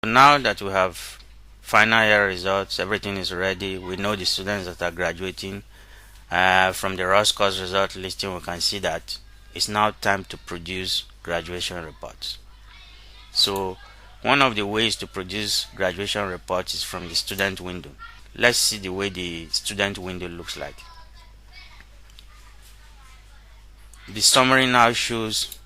Now that we have final year results, everything is ready. We know the students that are graduating. From the raw scores result listing, we can see that it's now time to produce graduation reports. So one of the ways to produce graduation reports is from the student window. Let's see the way the student window looks like. The summary now shows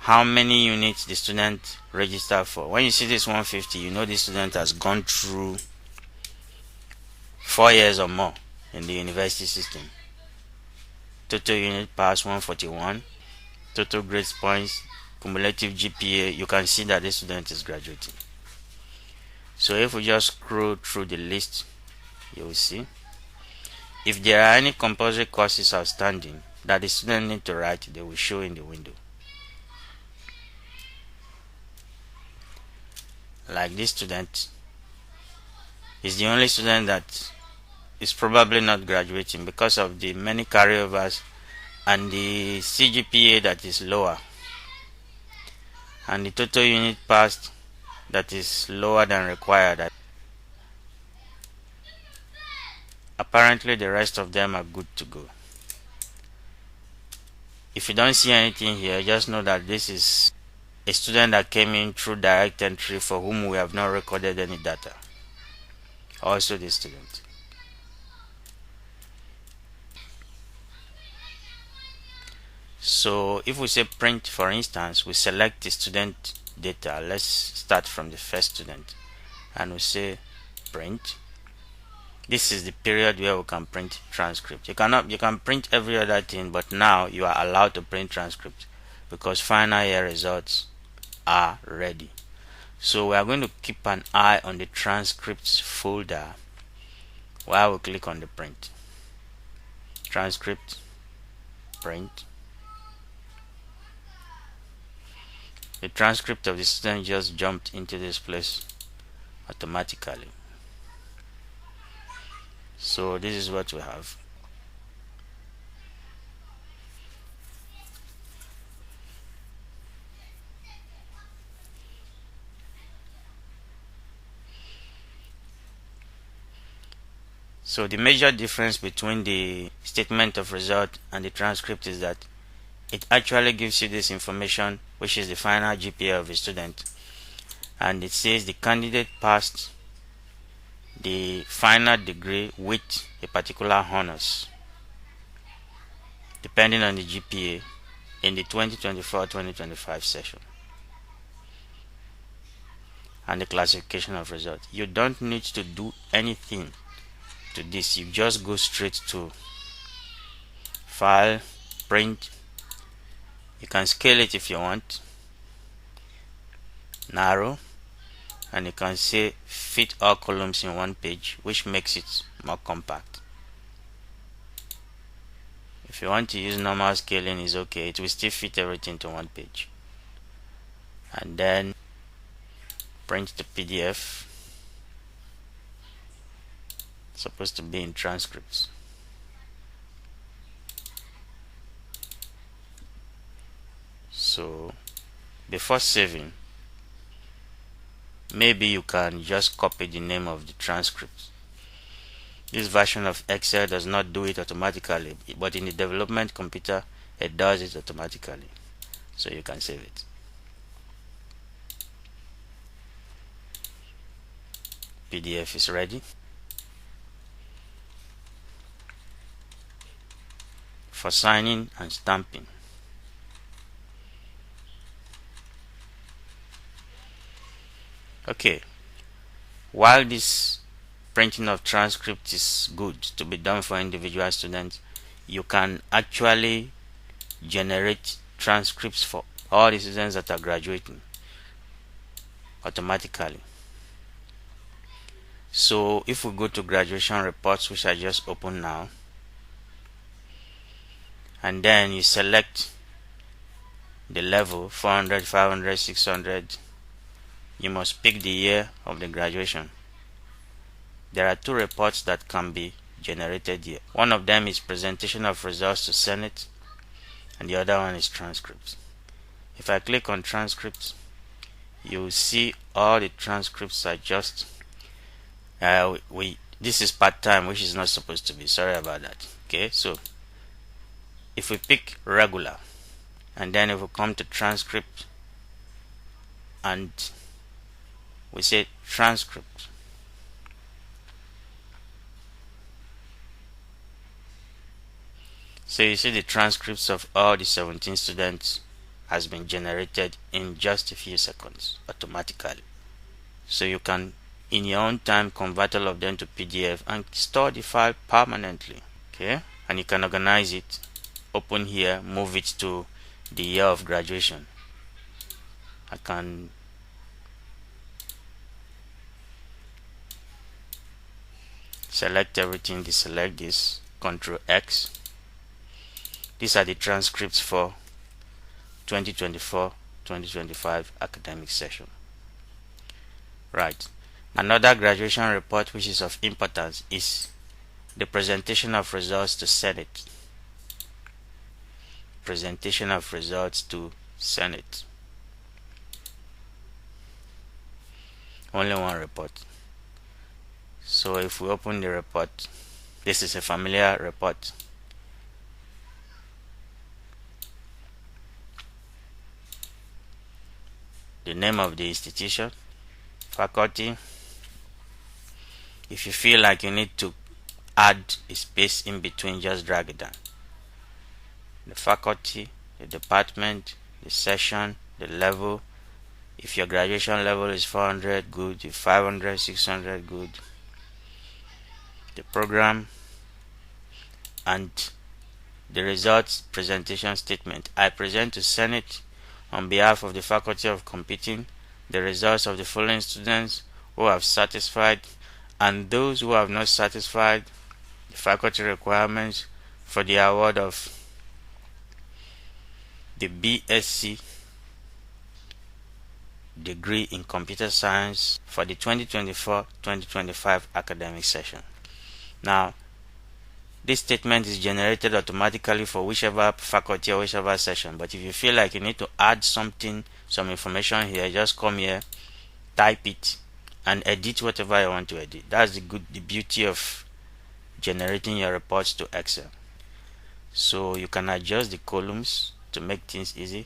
how many units the student registered for. When you see this 150, you know the student has gone through 4 years or more in the university system. Total unit pass 141, total grades points, cumulative GPA. You can see that this student is graduating. So if we just scroll through the list, you will see if there are any compulsory courses outstanding that the student need to write, they will show in the window. Like this student is the only student that is probably not graduating because of the many carryovers and the CGPA that is lower, and the total unit passed that is lower than required. Apparently the rest of them are good to go. If you don't see anything here, just know that this is a student that came in through direct entry for whom we have not recorded any data. Also this student. So if we say print, for instance, we select the student data. Let's start from the first student and we say print. This is the period where we can print transcript. You can print every other thing, but now you are allowed to print transcript because final year results are ready. So we are going to keep an eye on the transcripts folder while we click on the print. Transcript, print. The transcript of the student just jumped into this place automatically. So this is what we have. So the major difference between the statement of result and the transcript is that it actually gives you this information, which is the final GPA of a student, and it says the candidate passed the final degree with a particular honors depending on the GPA in the 2024-2025 session, and the classification of results. You don't need to do anything to this. You just go straight to file, print. You can scale it if you want, narrow, and you can say fit all columns in one page, which makes it more compact. If you want to use normal scaling, is okay. It will still fit everything to one page. And then print the PDF. It's supposed to be in transcripts. So before saving, maybe you can just copy the name of the transcript. This version of Excel does not do it automatically, but in the development computer it does it automatically, so you can save it. PDF is ready for signing and stamping. Okay, while this printing of transcript is good to be done for individual students, you can actually generate transcripts for all the students that are graduating automatically. So if we go to graduation reports, which I just opened now, and then you select the level 400, 500, 600, you must pick the year of the graduation. There are two reports that can be generated here. One of them is presentation of results to Senate, and the other one is transcripts. If I click on transcripts, you see all the transcripts are just this is part-time, which is not supposed to be. Sorry about that. Okay, so if we pick regular, and then if we come to transcript and we say transcript, so you see the transcripts of all the 17 students has been generated in just a few seconds automatically. So you can in your own time convert all of them to PDF and store the file permanently. Okay, and you can organize it, open here, move it to the year of graduation. I can select everything, deselect this, Ctrl X. These are the transcripts for 2024-2025 academic session. Right. Another graduation report which is of importance is the presentation of results to Senate. Presentation of results to Senate. Only one report. So if we open the report, this is a familiar report. The name of the institution, faculty. If you feel like you need to add a space in between, just drag it down. The faculty, the department, the session, the level. If your graduation level is 400, good. If 500, 600, good. The program and the results presentation statement. I present to Senate on behalf of the Faculty of Computing the results of the following students who have satisfied and those who have not satisfied the faculty requirements for the award of the BSc degree in computer science for the 2024-2025 academic session. Now, this statement is generated automatically for whichever faculty or whichever session, but if you feel like you need to add something, some information here, just come here, type it, and edit whatever you want to edit. That's the beauty of generating your reports to Excel. So you can adjust the columns to make things easy.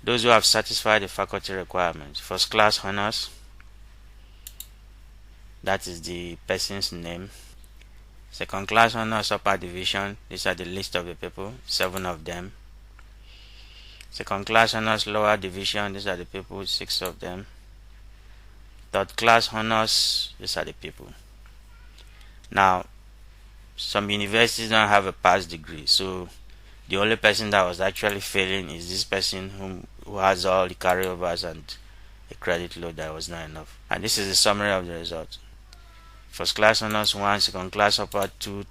Those who have satisfied the faculty requirements. First class honors, that is the person's name. Second class honors upper division, these are the list of the people, 7 of them. Second class honors lower division, these are the people, 6 of them. Third class honors, these are the people. Now, some universities don't have a pass degree, so the only person that was actually failing is this person who has all the carryovers and a credit load that was not enough. And this is the summary of the results. First class honors 1, second class upper 2,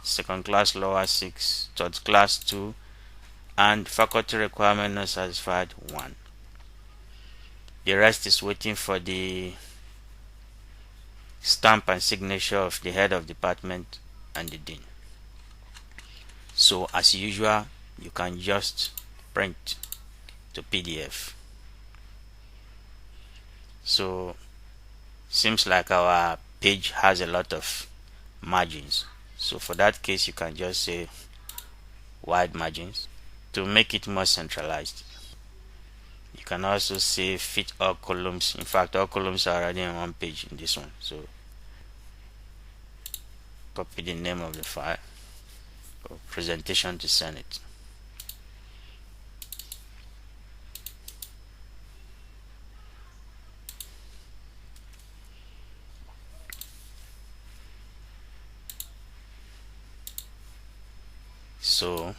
second class lower 6, third class 2, and faculty requirement not satisfied 1. The rest is waiting for the stamp and signature of the head of department and the dean. So as usual, you can just print to PDF. So seems like our page has a lot of margins, so for that case you can just say wide margins to make it more centralized. You can also say fit all columns. In fact, all columns are already on one page in this one, so copy the name of the file or presentation to Senate. So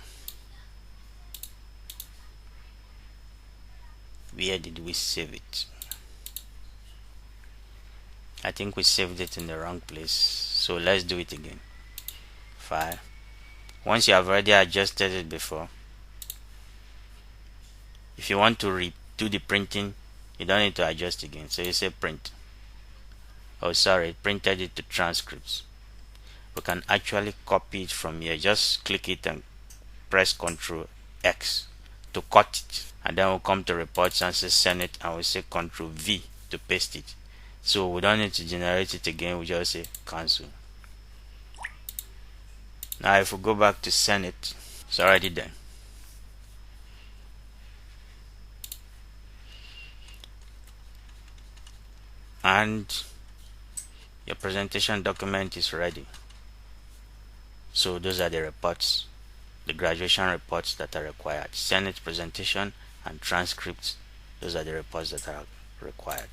where did we save it? I think we saved it in the wrong place, so let's do it again. File. Once you have already adjusted it before, if you want to redo the printing, you don't need to adjust again, so you say print. Oh sorry, it printed it to transcripts. We can actually copy it from here. Just click it and press Ctrl X to cut it, and then we'll come to reports and say Senate, and we'll say Control V to paste it. So we don't need to generate it again, we just say cancel. Now if we go back to Senate, it's already done. And your presentation document is ready. So those are the reports, the graduation reports that are required. Senate presentation and transcripts, those are the reports that are required.